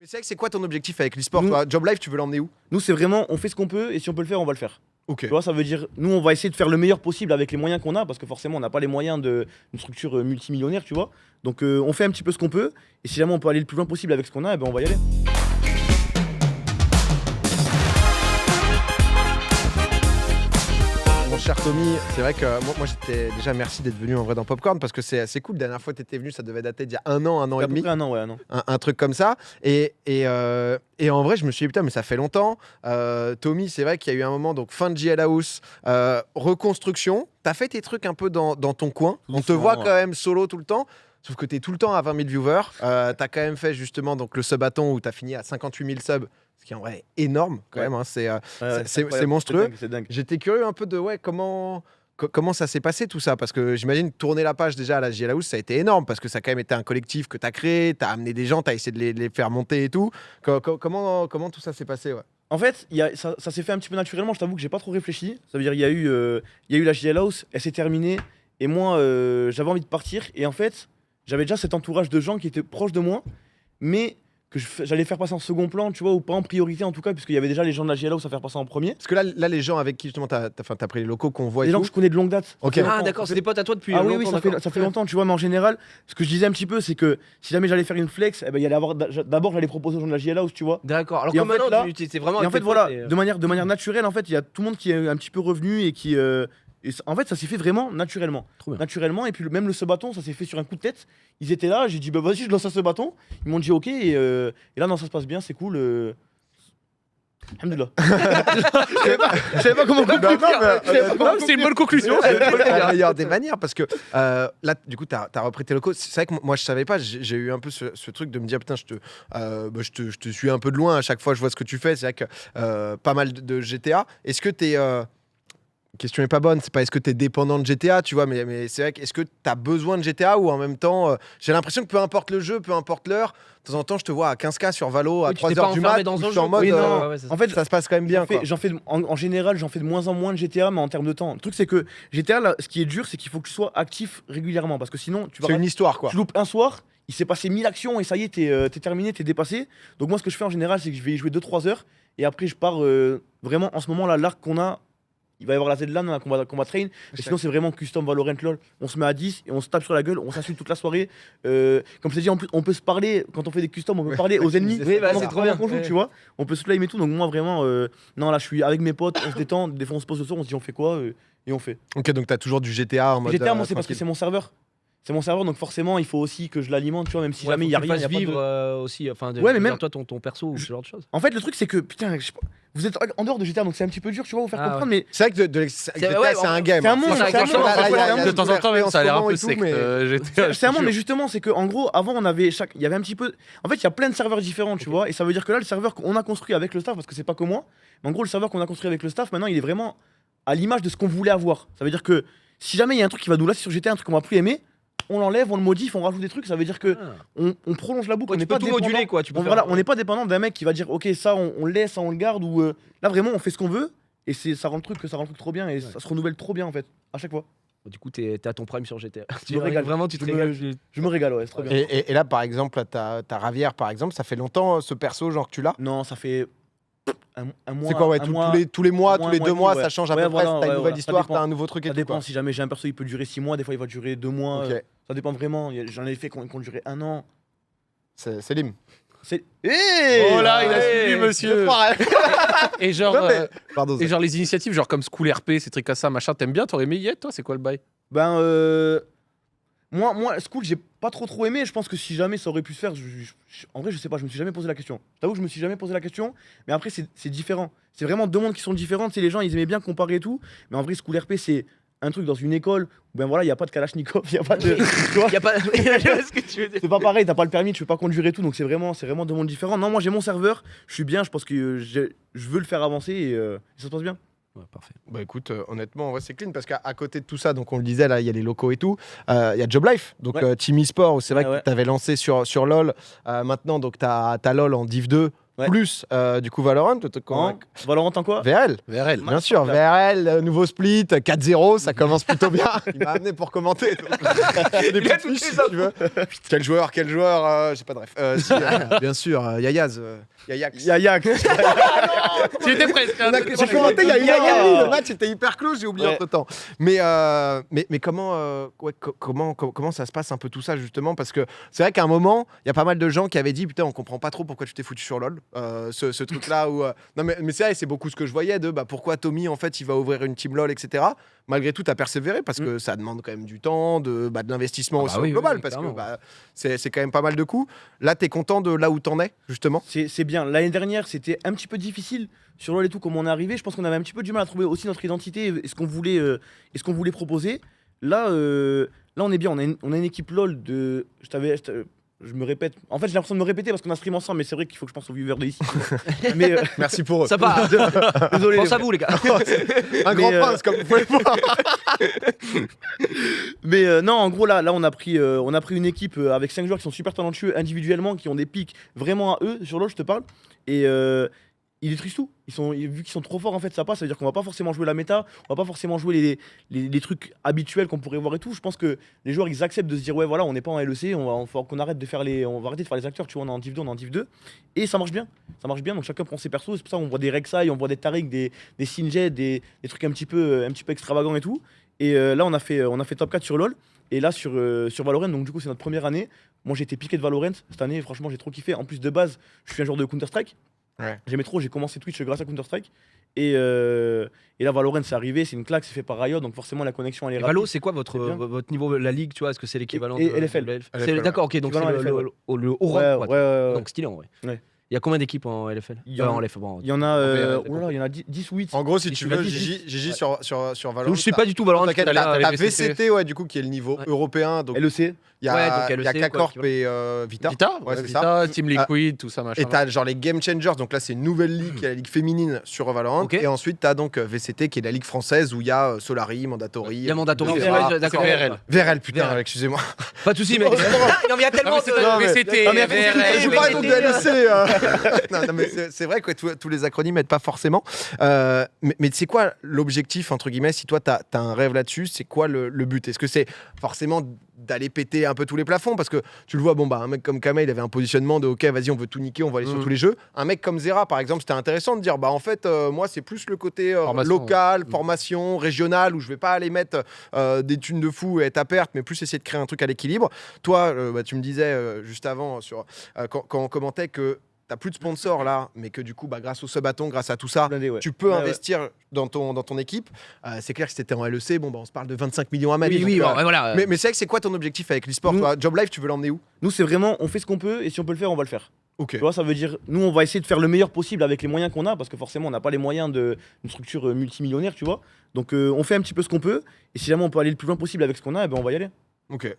Mais c'est vrai que c'est quoi ton objectif avec l'e-sport, toi ? Job Life, tu veux l'emmener où ? Nous, c'est vraiment, on fait ce qu'on peut et si on peut le faire, on va le faire. Ok. Tu vois, ça veut dire, nous, on va essayer de faire le meilleur possible avec les moyens qu'on a parce que forcément, on n'a pas les moyens d'une structure multimillionnaire, tu vois. Donc, on fait un petit peu ce qu'on peut et si jamais on peut aller le plus loin possible avec ce qu'on a, eh ben, on va y aller. Cher Tommy, c'est vrai que moi j'étais déjà merci d'être venu en vrai dans Popcorn parce que c'est assez cool. La dernière fois que tu étais venu, ça devait dater d'il y a un an et demi. À peu près un an, ouais, un an. Un truc comme ça. Et en vrai, je me suis dit, putain, mais ça fait longtemps. Tommy, c'est vrai qu'il y a eu un moment, donc fin de JL House, reconstruction. T'as fait tes trucs un peu dans ton coin. On te voit quand même solo tout le temps. Sauf que t'es tout le temps à 20 000 viewers. T'as quand même fait justement donc, le subathon où t'as fini à 58 000 subs. Ce qui est en vrai énorme quand même. Hein. C'est monstrueux. C'est dingue. J'étais curieux un peu de comment ça s'est passé tout ça. Parce que j'imagine tourner la page déjà à la JL House, ça a été énorme. Parce que ça a quand même été un collectif que t'as créé. T'as amené des gens, t'as essayé de les faire monter et tout. Comment tout ça s'est passé En fait, ça s'est fait un petit peu naturellement. Je t'avoue que j'ai pas trop réfléchi. Ça veut dire il y a eu la JL House, elle s'est terminée. Et moi, j'avais envie de partir. Et en fait, j'avais déjà cet entourage de gens qui étaient proches de moi. Mais que j'allais faire passer en second plan, tu vois, ou pas en priorité en tout cas, puisqu'il y avait déjà les gens de la JL House à faire passer en premier. Parce que là les gens avec qui justement t'as pris les locaux qu'on voit Les et gens tout. que je connais de longue date. Ok. Ah d'accord, c'est des potes à toi depuis oui, longtemps. ça fait longtemps, tu vois, mais en général, ce que je disais un petit peu, c'est que si jamais j'allais faire une flex, eh ben, il y allait avoir d'abord j'allais proposer aux gens de la JL House, tu vois. D'accord, alors Et que en fait, maintenant, là- tu étais vraiment Et en avec fait, tes voilà, potes et, de manière naturelle, en fait, il y a tout le monde qui est un petit peu revenu et qui. En fait, ça s'est fait vraiment naturellement. Trop bien. Naturellement, et puis même le bâton, ça s'est fait sur un coup de tête. Ils étaient là, j'ai dit, bah vas-y, je lance ce bâton. Ils m'ont dit, ok, et là, non, ça se passe bien, c'est cool. Alhamdoulilah. Je savais pas comment conclure. Non, c'est une bonne conclusion. La meilleure des manières parce que là du coup t'as repris tes locaux. C'est vrai que moi je savais pas, j'ai eu un peu ce truc de me dire putain je te suis un peu de loin à chaque fois je vois ce que tu fais. C'est vrai que pas mal de GTA. Est-ce que t'es question est pas bonne, c'est pas est-ce que t'es dépendant de GTA, tu vois, mais c'est vrai que est-ce que t'as besoin de GTA ou en même temps j'ai l'impression que peu importe le jeu, peu importe l'heure, de temps en temps je te vois à 15K sur Valo à Oui, tu t'es 3h pas du enfermé mat dans où un je suis jeu, en mode oui, non. ouais, En fait, ça se passe quand même bien quoi. En général, j'en fais de moins en moins de GTA, mais en termes de temps. Le truc, c'est que GTA, là, ce qui est dur, c'est qu'il faut que tu sois actif régulièrement. Parce que sinon, tu vas C'est une histoire quoi. tu loupes un soir, il s'est passé 1000 actions et ça y est, t'es terminé, t'es dépassé. Donc, moi, ce que je fais en général, c'est que je vais y jouer 2-3 heures. Et après, je pars vraiment en ce moment là, l'arc qu'on a. Il va y avoir la Z-LAN, on a combat train. Et sinon, c'est vraiment custom Valorant LOL. On se met à 10 et on se tape sur la gueule, on s'insulte toute la soirée. Comme je t'ai dit, en plus, on peut se parler, quand on fait des customs, on peut parler aux ennemis. Oui, bah, pendant- c'est trop pendant bien. qu'on joue, Ouais. tu vois. On peut se flame et tout. Donc, moi, vraiment, non, là, je suis avec mes potes, on se détend. Des fois, on se pose le soir, on se dit, on fait quoi et on fait. Ok, donc t'as toujours du GTA en mode. GTA, moi, c'est parce que tranquille. c'est mon serveur. C'est mon serveur, donc forcément, il faut aussi que je l'alimente, tu vois, même si Ouais, jamais il y a rien. il y a pas de- vivre aussi, enfin, Ouais, mais même- toi ton perso ou ce genre de choses. En fait, le truc, c'est que, putain, je sais pas, vous êtes en dehors de GTA, donc c'est un petit peu dur, tu vois, vous faire Ah, comprendre, mais C'est vrai que GTA, ouais, c'est un game. c'est un monde, Là, c'est un monde. là, il y a De temps en temps, même, ça a l'air un peu et tout, secte. mais- c'est un monde, mais justement, c'est que en gros, avant, on avait il y avait un petit peu. En fait, il y a plein de serveurs différents, tu vois, et ça veut dire que là, le serveur qu'on a construit avec le staff, parce que c'est pas que moi, mais en gros, le serveur qu'on a construit avec le staff, maintenant, il est vraiment à l'image de ce qu'on voulait avoir. Ça veut dire que si jamais il y a un truc qui va nous lasser sur GTA, un truc qu'on va plus aimer, on l'enlève, on le modifie, on rajoute des trucs. Ça veut dire que on prolonge la boucle. Ouais, on tu n'est peux pas tout dépendant- moduler quoi. Tu peux Voilà, on n'est pas dépendant d'un mec qui va dire ok ça on le laisse, ça on le garde ou là vraiment on fait ce qu'on veut et ça rend le truc trop bien et ça se renouvelle trop bien en fait à chaque fois. Du coup, t'es à ton prime sur GTA. Je me régale. Vraiment, tu te Je me- régales. Je me régale, ouais, c'est trop bien. Et là, par exemple, t'as Ravière, par exemple, ça fait longtemps ce perso, genre que tu l'as. Non, ça fait un mois. C'est quoi, ouais, un tous mois, tous les mois, un tous mois, les un mois 2 et mois, demi, ça ouais. change à Ouais, peu près. voilà, T'as une ouais, nouvelle ça histoire, dépend. t'as un nouveau truc et Ça tout. dépend quoi. si jamais j'ai un perso, il peut durer 6 mois, des fois il va durer 2 mois. Ok. Ça dépend vraiment. J'en ai fait qui ont duré 1 an. C'est Lim. C'est. Oh là, il a Ouais. suivi, monsieur. Et genre, Non, mais- Pardon. et genre les initiatives, genre comme School RP, ces trucs comme ça, machin, t'aimes bien? T'aurais aimé y être, toi? C'est quoi le bail? Ben, moi, School, j'ai pas trop aimé. Je pense que si jamais ça aurait pu se faire, en vrai, je sais pas, je me suis jamais posé la question. J'avoue que je me suis jamais posé la question, mais après, c'est différent. C'est vraiment deux mondes qui sont différents. Tu sais, les gens, ils aimaient bien comparer et tout, mais en vrai, School RP, c'est un truc dans une école où, ben voilà, il y a pas de Kalachnikov, il y a pas de. Tu vois, Y a pas. Je vois ce que tu veux dire. c'est pas pareil, t'as pas le permis, tu peux pas conduire et tout, donc c'est vraiment deux mondes différents. Non, moi, j'ai mon serveur, je suis bien, je pense que je veux le faire avancer et ça se passe bien. Ouais, parfait. Bah écoute, honnêtement, ouais, c'est clean parce qu'à côté de tout ça, donc on le disait, là, il y a les locaux et tout, il y a Job Life, donc Ouais. Team eSport, où c'est vrai Ouais, que tu avais lancé sur LoL. Maintenant, donc tu as LoL en Div 2. Ouais. plus du coup Valorant. Valorant en quoi? VRL. VRL. Bien sûr, VRL, nouveau split, 4-0, ça commence plutôt bien. Il m'a amené pour commenter. donc. Des petites fiches, si tu veux. Quel joueur, j'ai pas de ref. Si, bien sûr, Yayaz. Yayax. Yayak. Tu étais presque. J'ai commenté il y a une heure et Yaya. demie, le match était hyper close, j'ai oublié Ouais. entre temps. Mais comment ça se passe un peu tout ça justement? Parce que c'est vrai qu'à un moment, il y a pas mal de gens qui avaient dit putain, on comprend pas trop pourquoi tu t'es foutu sur LoL. Ce truc-là où. Non, mais c'est vrai, c'est beaucoup ce que je voyais de pourquoi Tommy en fait il va ouvrir une team LoL, etc. Malgré tout, tu as persévéré parce que ça demande quand même du temps, de l'investissement aussi au global, parce clairement. que c'est quand même pas mal de coups. Là, tu es content de là où t'en es, justement? C'est bien. L'année dernière, c'était un petit peu difficile sur LoL et tout, comment on est arrivé. Je pense qu'on avait un petit peu du mal à trouver aussi notre identité et ce qu'on voulait proposer. Là, on est bien. On a une équipe LoL de. Je me répète. En fait, j'ai l'impression de me répéter parce qu'on a stream ensemble, mais c'est vrai qu'il faut que je pense aux viewers de ici. mais Merci pour eux. Ça va. désolé. Pense à vous, les gars. Un grand Mais, prince, comme vous pouvez le voir. Mais non, en gros, là on a pris une équipe avec 5 joueurs qui sont super talentueux individuellement, qui ont des pics vraiment à eux. Sur LoL, je te parle. Et ils détruisent tout. Vu qu'ils sont trop forts, en fait, ça passe. Ça veut dire qu'on va pas forcément jouer la méta, on va pas forcément jouer les trucs habituels qu'on pourrait voir et tout. Je pense que les joueurs, ils acceptent de se dire, ouais, voilà, on n'est pas en LEC, faut qu'on arrête de faire on va arrêter de faire les acteurs, tu vois, on est en Div 2, on est en Div 2. Et ça marche bien. Ça marche bien, donc chacun prend ses persos. C'est pour ça qu'on voit des Rek'Sai, on voit des Taric, des Singed, des trucs un petit peu extravagants et tout. Et là, on a fait top 4 sur LoL. Et là, sur Valorant, donc du coup, c'est notre première année. Moi, j'ai été piqué de Valorant cette année. Franchement, j'ai trop kiffé. En plus, de base, je suis un joueur de Counter-Strike. Ouais. J'aimais trop. J'ai commencé Twitch grâce à Counter-Strike. Et là, Valorant, c'est arrivé. C'est une claque. C'est fait par Riot. Donc, forcément, la connexion, elle est Et rapide. Valo, c'est quoi C'est bien. votre niveau, la ligue, tu vois? Est-ce que c'est l'équivalent Et de LFL. de LFL, D'accord, ok, donc c'est Équivalent le haut Ouais, rang, quoi. ouais. Donc stylé en vrai. Ouais. Il y a combien d'équipes en LFL? Il y en- En LFL, bon. Il y en a, VRL, oh là là, il y en a 10 ou 8. En gros, si Et tu tu l'as veux, dit, Gigi sur Valorant. Je suis pas du tout Valorant. T'inquiète, tout à l'heure, t'as les VCT. VCT, ouais, du coup, qui est le niveau Ouais. européen. Donc, LEC. il y a, Ouais, donc il y a LEC, quoi, K-Corp et Vita. Vita, Ouais, c'est Vita, Team Liquid, tout ça, machin. Et t'as genre les Game Changers, donc là c'est une nouvelle ligue, qui est la ligue féminine sur Valorant. Ok. Et ensuite t'as donc VCT qui est la ligue française où il y a Solari, Mandatory. Il y a Mandatory, Non, c'est c'est vrai, vrai, d'accord. c'est VRL. VRL, putain, VRL. excusez-moi. Pas de soucis, mais. Non, mais il y a tellement mais c'est de. Non, mais- VCT, Non, mais VRL, Je vous parle donc de VCT, LEC. Non, mais c'est vrai que tous les acronymes n'aident pas forcément. Mais c'est quoi l'objectif, entre guillemets, si toi t'as un rêve là-dessus, c'est quoi le but? Est-ce que c'est forcément d'aller péter un peu tous les plafonds? Parce que tu le vois, bon, un mec comme Kama, il avait un positionnement de ok, vas-y, on veut tout niquer, on va aller sur tous les jeux. Un mec comme Zera, par exemple, c'était intéressant de dire en fait, moi, c'est plus le côté Formation, local, formation, régional, où je vais pas aller mettre des thunes de fou et être à perte, mais plus essayer de créer un truc à l'équilibre. Toi, tu me disais juste avant, quand on commentait que t'as plus de sponsors là, mais que du coup, grâce au sub-bâton, grâce à tout ça, Blindé, ouais. tu peux Ouais, investir dans ton équipe. C'est clair que si t'étais en LEC, on se parle de 25 millions à mettre. Oui, donc, oui, bon, voilà. mais c'est vrai que c'est quoi ton objectif avec l'e-sport, Nous- toi Job Life, tu veux l'emmener où? Nous, c'est vraiment, on fait ce qu'on peut et si on peut le faire, on va le faire. Ok. Tu vois, ça veut dire, nous, on va essayer de faire le meilleur possible avec les moyens qu'on a, parce que forcément, on n'a pas les moyens d'une structure multimillionnaire, tu vois. Donc, on fait un petit peu ce qu'on peut, et si jamais on peut aller le plus loin possible avec ce qu'on a, on va y aller. Ok.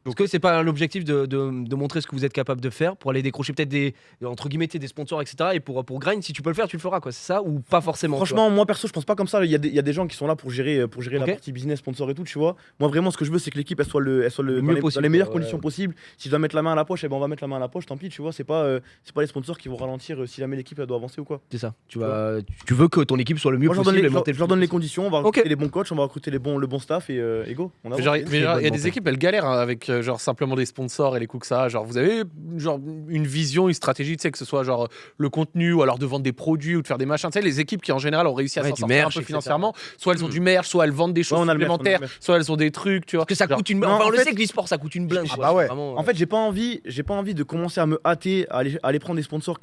Est-ce que c'est pas l'objectif de montrer ce que vous êtes capable de faire pour aller décrocher peut-être des entre guillemets des sponsors, etc. Et pour grind, si tu peux le faire, tu le feras, quoi. C'est ça ou pas forcément? tu vois? Franchement, moi perso, je pense pas comme ça. Il y a des gens qui sont là pour gérer Ok. la partie business, sponsor et tout, tu vois. Moi, vraiment, ce que je veux, c'est que l'équipe elle soit mieux dans possible, les meilleures ouais. conditions possibles. Si je dois mettre la main à la poche, on va mettre la main à la poche, tant pis, tu vois. C'est pas les sponsors qui vont ralentir si jamais l'équipe elle doit avancer ou quoi. C'est ça. Tu veux que ton équipe soit le mieux Moi, je leur donne possible. les, et monter je leur donne les plus conditions, on va Ok. recruter les bons coachs, on va recruter le bon staff et go. On avance. Mais genre, il y a bonne des volonté. équipes, elles galèrent avec genre simplement des sponsors et les coups que ça a. Genre, vous avez genre une vision, une stratégie, tu sais, que ce soit genre le contenu ou alors de vendre des produits ou de faire des machins. Tu sais, les équipes qui en général ont réussi à Ouais, s'en du sortir un merch, peu etc. financièrement, soit elles ont du merch, soit elles vendent des choses on a le merch, supplémentaires, on a le merch. soit elles ont des trucs, tu vois. Parce que ça Genre, coûte une. non, Enfin, on en le fait- sait que l'e-sport ça coûte une blinde. Ah quoi. bah ouais. C'est vraiment, En fait, j'ai pas envie de commencer à me hâter à aller prendre des sponsors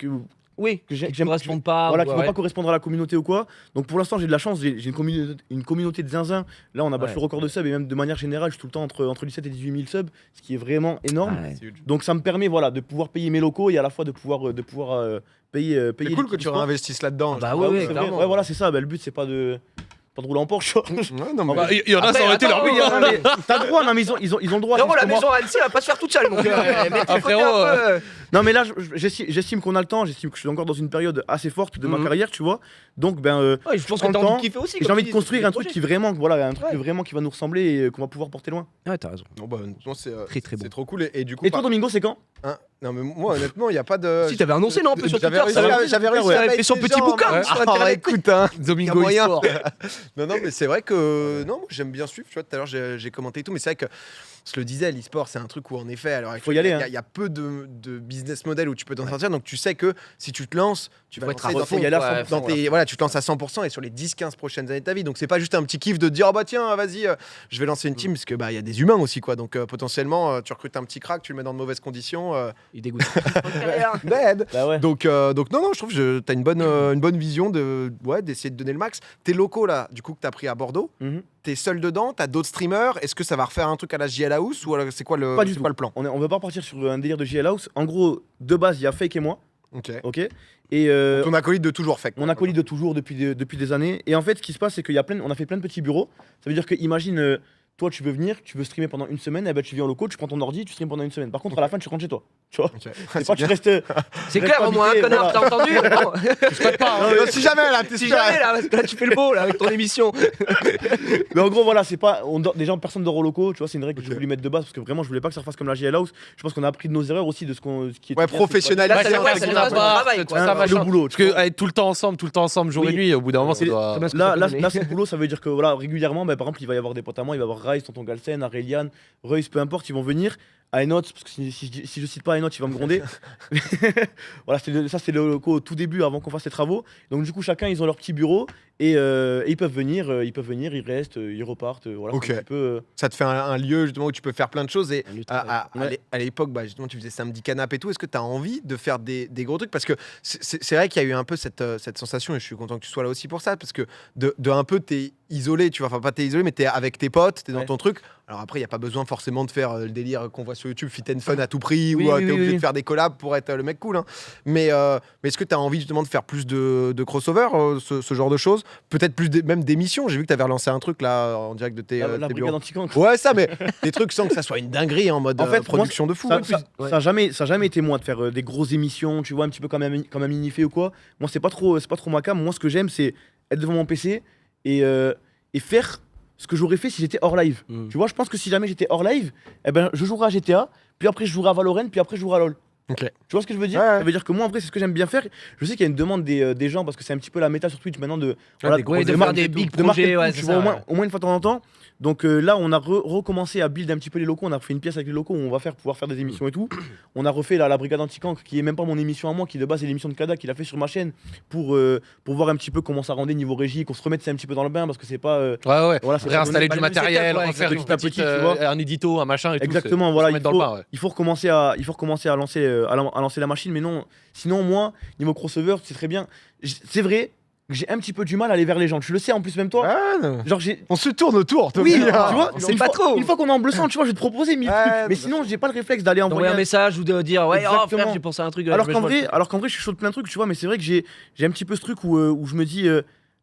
oui, que j'ai- qui j'aime- ne correspondent pas. voilà, ou- qui vont ouais. pas correspondre à la communauté ou quoi. Donc pour l'instant, j'ai de la chance, j'ai une communauté de zinzin. Là, on a battu Ouais. le record de subs et même de manière générale, je suis tout le temps entre 17 et 18 000 subs, ce qui est vraiment énorme. Ouais. C'est huge. Donc ça me permet de pouvoir payer mes locaux et à la fois de pouvoir payer C'est cool que l'équipe tu sport. réinvestisses là-dedans. Bah je ouais, trouve. ouais, c'est vrai. clairement. Ouais, voilà, c'est ça. Le but, c'est pas de rouler en Porsche. Ouais, non, mais- bah, il y en a, Après, ça aurait été leur attends, but. il y en a- Non, mais t'as le droit, non, mais ils ont le droit. Frérot, c'est la juste que maison à Annecy, elle va pas se faire toute seule. Donc, mettez le côté frérot, un peu, Non, mais là, j'estime qu'on a le temps. J'estime que je suis encore dans une période assez forte de ma Mhm. carrière, tu vois. Donc, ben, Ouais, je pense prends que le t'as envie temps, de kiffer aussi. j'ai comme envie tu de dis, construire c'est un truc projet. qui vraiment, voilà, un truc Ouais. vraiment qui va nous ressembler et qu'on va pouvoir porter loin. Ouais, t'as raison. Non, bah, honnêtement, c'est Très, très bon. c'est trop cool. Et du coup, Et toi, Domingo, c'est quand hein, non, mais moi, honnêtement, il n'y a pas de. Si, t'avais annoncé, non, un peu sur J'avais Twitter, réussi, ça va. j'avais réussi Ouais. à T'avais mettre fait son les petit gens, bouquin hein. sur Ah, Internet. écoute, hein. Domingo moyen. e-sport. Non, mais c'est vrai que non, moi, j'aime bien suivre. Tu vois, tout à l'heure, j'ai commenté et tout, mais c'est vrai que je te le disais, l'e-sport, c'est un truc où, en effet, alors, Faut y aller, il y a peu de business model où tu peux t'en sortir. Donc, tu sais que si tu te lances, tu vas Faut être lancer à dans fond, tes- y aller à ouais, 100%, dans tes- voilà, tu te lances à 100% et sur les 10-15 prochaines années de ta vie. Donc, c'est pas juste un petit kiff de te dire, oh bah tiens, vas-y, je vais lancer une team, parce que bah, il y a des humains aussi, quoi. Donc, potentiellement, tu recrutes un petit crack, tu le mets dans de mauvaises conditions. Il dégoûte. Bad. Bah ouais. Donc non, je trouve que tu as une bonne vision d'essayer de donner le max. Tes locaux, là, du coup, que tu as pris à Bordeaux, Mhm. t'es seul dedans, t'as d'autres streamers. Est-ce que ça va refaire un truc à la JL House ou alors c'est quoi Pas du tout. le plan? On veut pas partir sur un délire de JL House. En gros, de base, il y a Fake et moi, Ok. ok. Et Ton acolyte de toujours fait. mon acolyte de toujours depuis des années. Et en fait, ce qui se passe, c'est qu'on a fait plein de petits bureaux. Ça veut dire que, imagine, toi, tu veux venir, tu veux streamer pendant une semaine, et ben tu viens au local, tu prends ton ordi, tu streames pendant une semaine. Par contre, à la fin, tu rentres chez toi. Tu vois. Ok. C'est pas tu restes. C'est Reste clair pas au moins, habité, connard, voilà. t'as entendu? Non, Si jamais là, t'es Si sûr. jamais là, parce que là tu fais le beau là avec ton émission. Mais en gros, voilà, c'est pas. Déjà, personne dort au locaux, tu vois, c'est une règle que Ok. j'ai voulu mettre de base parce que vraiment, je voulais pas que ça refasse comme la JL House. Je pense qu'on a appris de nos erreurs aussi, de ce qui est. Ouais, professionnaliser. Là, ça c'est ouais, un c'est truc le qu'on a pas. travail, tout quoi. ça, le machin. boulot. Parce que être tout le temps ensemble, jour et Oui. nuit, au bout d'un moment, ça C'est- doit. Très bien ce que Là, ça là, peut donner. là, c'est le boulot, ça veut dire que voilà, régulièrement, bah, par exemple, il va y avoir des potes à moi, il va y avoir Rice, Tonton Galsen, Aurelian, Reus, peu importe, ils vont venir. À Enot, parce que si je cite pas Enot, il va me gronder. Voilà, ça c'était le locaux au tout début avant qu'on fasse les travaux. Donc du coup, chacun ils ont leur petit bureau et ils peuvent venir, ils restent, ils repartent. Voilà, Ok. c'est un petit peu, Ça te fait un lieu justement où tu peux faire plein de choses. Et Un lieu de à, travail. à- à l'é- à l'époque, bah, justement, tu faisais samedi canap et tout. Est-ce que tu as envie de faire des gros trucs? Parce que c'est vrai qu'il y a eu un peu cette sensation, et je suis content que tu sois là aussi pour ça, parce que de un peu, t'es isolé, tu vois, enfin pas t'es isolé, mais t'es avec tes potes, t'es dans Ouais. ton truc. Alors après, il n'y a pas besoin forcément de faire le délire qu'on voit sur YouTube, fit and fun à tout prix, Oui, ou oui, t'es obligé oui. de faire des collabs pour être le mec cool. Hein. Mais est-ce que tu as envie justement de faire plus de crossover, ce genre de choses? Peut-être plus même d'émissions. J'ai vu que tu avais relancé un truc là en direct de tes, la tes brigade bureaux. anti-cancre. Ouais, ça, mais des trucs sans que ça soit une dinguerie en mode En fait, pour moi, production de fou. Ça, Ouais. ça a jamais été moi de faire des grosses émissions, tu vois, un petit peu comme un mini-fait ou quoi. Moi, c'est pas trop ma cam. Moi, ce que j'aime, c'est être devant mon PC et faire ce que j'aurais fait si j'étais hors live. Mm. Tu vois, je pense que si jamais j'étais hors live, eh ben, je jouerais à GTA, puis après je jouerais à Valorant, puis après je jouerais à LoL. Ok. Tu vois ce que je veux dire? Ouais, ouais. Ça veut dire que moi, en vrai, c'est ce que j'aime bien faire. Je sais qu'il y a une demande des gens parce que c'est un petit peu la méta sur Twitch maintenant de Ouais, de faire des big projets, ouais, tu c'est vois, ça, au moins une fois de temps en temps. Donc là, on a recommencé à build un petit peu les locaux. On a fait une pièce avec les locaux où on va pouvoir faire des émissions et tout. On a refait la brigade anti-cancre qui est même pas mon émission à moi, qui de base est l'émission de Kada qu'il a fait sur ma chaîne pour voir un petit peu comment ça rendait niveau régie, qu'on se remette un petit peu dans le bain parce que c'est pas. Ouais. Voilà, c'est pas Réinstaller donné- du Bah, le matériel, setup, ouais, refaire une petit à petite, petit, tu vois. un édito, un machin et tout. Exactement, c'est- voilà, se il mettre dans faut, le bain, ouais. il faut recommencer à lancer, à lancer la machine, mais non, sinon moi, niveau crossover, c'est très bien. C'est vrai que j'ai un petit peu du mal à aller vers les gens, tu le sais en plus même toi. Ah, non. Genre j'ai. On se tourne autour, Oui, tu Toby. vois, on sait une pas fois- trop. Une fois qu'on est en bleu sang, tu vois, je vais te proposer 1000 Ouais, trucs, mais bien sinon j'ai pas le réflexe d'aller envoyer D'envoyer un message ou de dire ouais, oh Exactement. frère, j'ai pensé à un truc. Alors je qu'en vois le truc. vrai, je suis chaud de plein de trucs, tu vois, mais c'est vrai que j'ai un petit peu ce truc où je me dis,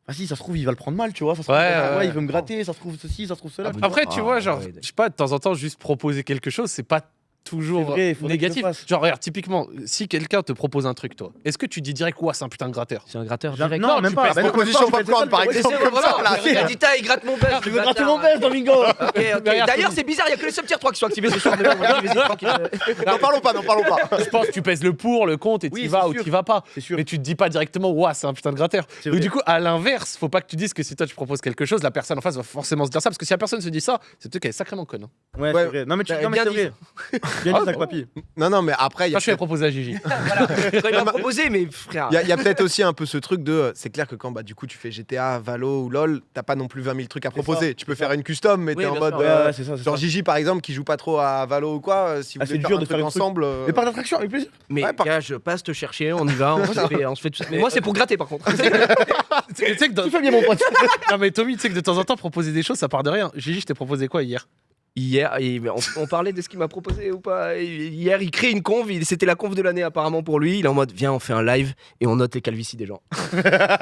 ah si, ça se trouve, il va le prendre mal, tu vois, ça se trouve, Ouais. il veut me gratter, ça se trouve ceci, ça se trouve cela. Après, tu Ah, vois, genre, ouais. je sais pas, de temps en temps, juste proposer quelque chose, c'est pas toujours C'est vrai, il faudrait que je négatif. le fasse. Genre, regarde, typiquement, si quelqu'un te propose un truc, toi, est-ce que tu dis direct, ouais, c'est un putain de gratteur? C'est un gratteur Genre, direct. non, même tu pas. pèses Bah non, proposition même pas, popcorn, par mais c'est exemple, ça, comme ça, là. Il a dit il gratte mon buzz. Tu veux gratter mon buzz, Domingo? Ok, ok. D'ailleurs, c'est bizarre, il y a que les sub tier 3 qui sont activés ce soir. Mais bon, vas-y, tranquille. N'en parlons pas. Je pense que tu pèses le pour, le contre, et Oui, t'y c'est vas ou sûr. t'y vas pas. C'est sûr. Mais tu te dis pas directement, ouais, c'est un putain de gratteur. C'est Donc, vrai. du coup, à l'inverse, faut pas que tu dises que si toi tu proposes quelque chose, la personne en face va forcément se dire ça. Parce que si la personne se dit ça, c'est peut-être qu'elle est sacrément conne. Hein. Ouais, Ouais. c'est vrai. Non, mais Bah, non, mais bien c'est dit, vrai. Bien Ah, dit, sac bon. papy. Non, mais après, il y Moi, a je suis proposé à Gigi. Voilà. Quand il m'a proposé, mais frère. Il y a peut-être aussi un peu ce truc de. C'est clair que quand bah, du coup tu fais GTA, Valo ou LoL, t'as pas non plus 20 000 trucs à proposer. ça, Tu peux c'est faire ça. une custom, mais Oui, t'es en bien mode. sûr. Ouais, c'est ça, c'est Genre ça. Gigi par exemple qui joue pas trop à Valo ou quoi, si vous Ah, voulez c'est faire dur un de truc faire un truc. ensemble. Mais par d'attraction, avec plaisir. Mais Ouais, par- gars, je passe te chercher, on y va, on se fait tout ça. Mais moi, c'est pour gratter par contre. Tu sais que dans- Tu fais bien, mon pote. Non, mais Tommy, tu sais que de temps en temps, proposer des choses, ça part de rien. Gigi, je t'ai proposé quoi hier? Hier, on parlait de ce qu'il m'a proposé ou pas. Hier, il crée une conve, c'était la conve de l'année apparemment pour lui. Il est en mode, viens, on fait un live et on note les calvities des gens.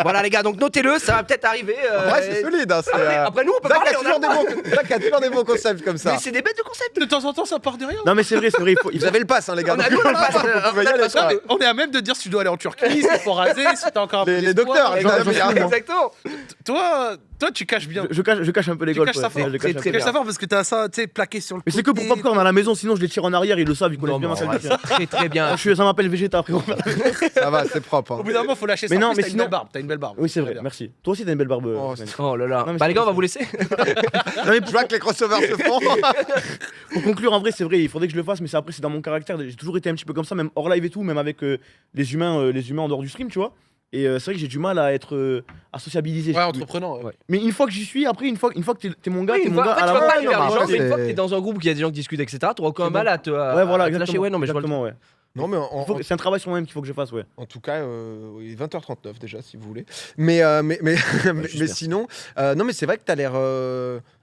Voilà les gars, donc notez-le, ça va peut-être arriver. Ouais, c'est solide. Hein, Après, nous, on peut Zach parler. a toujours des bons concepts comme ça. Mais c'est des bêtes de concept. De temps en temps, ça part de rien. Non mais c'est vrai, Vous avez le pass, hein, les gars. On a donc- nous, le pass, Vous pouvez y aller, on a- quoi. On est à même de dire si tu dois aller en Turquie, si faut raser, si t'as encore un peu Les d'espoir. docteurs, Exactement. Toi, tu caches bien. je cache un peu les Tu golfs. caches ça fort. je cache un peu. Très Tu caches bien. ça fort parce que t'as ça, tu sais, plaqué sur le Mais c'est que pour popcorn à la maison, sinon je les tire en arrière, ils le savent, ils connaissent Non, bien ma mais salle de tir. très très bien. Ça m'appelle Vegeta, frérot. Ça va, c'est propre. Au hein. bout d'un moment, faut lâcher ça. Mais En non, plus, mais t'as une sinon- belle barbe. T'as une belle barbe. Oui, c'est vrai, merci. Toi aussi, t'as une belle barbe. Oh, Sven. Oh là là. Non, mais Bah les gars, on va c'est- vous laisser. Non, mais Je vois que les crossovers se font. pour conclure, en vrai, c'est vrai, il faudrait que je le fasse, mais après, c'est dans mon caractère. J'ai toujours été un petit peu comme ça, même hors live et tout, même avec les humains en dehors du stream, tu vois. Et c'est vrai que j'ai du mal à être à sociabiliser. Ouais, entreprenant. Ouais. Mais une fois que j'y suis, après, une fois que t'es mon gars, Oui, t'es une mon fois, gars en fait, à tu la vas pas base, aller vers les non, gens, c'est- mais une fois que t'es dans un groupe où il y a des gens qui discutent, etc., t'auras aucun C'est mal bon. à te Ouais, voilà, à te lâcher. exactement. Ouais, non, mais je vois le exactement, ouais. Non, mais C'est un travail sur moi-même qu'il faut que je fasse, ouais. en tout cas, il est 20h39 déjà, si vous voulez. Mais j'espère. sinon, non, mais c'est vrai que t'as l'air.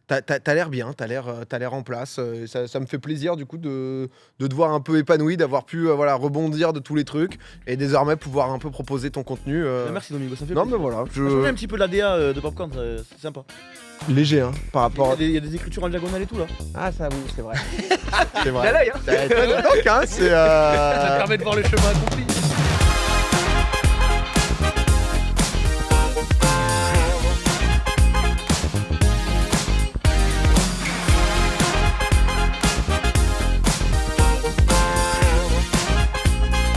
T'as l'air bien, t'as l'air en place. Ça me fait plaisir du coup de te voir un peu épanoui, d'avoir pu voilà, rebondir de tous les trucs et désormais pouvoir un peu proposer ton contenu. Merci Domingo, ça me fait Non mais plaisir. voilà, Ça change un petit peu de la DA de Popcorn, c'est sympa. léger hein, par rapport. Il y a des écritures en diagonale et tout là. Ah ça oui, c'est vrai. C'est Il a vrai. l'œil, hein. Donc, hein, c'est. Ça te permet de voir le chemin accompli.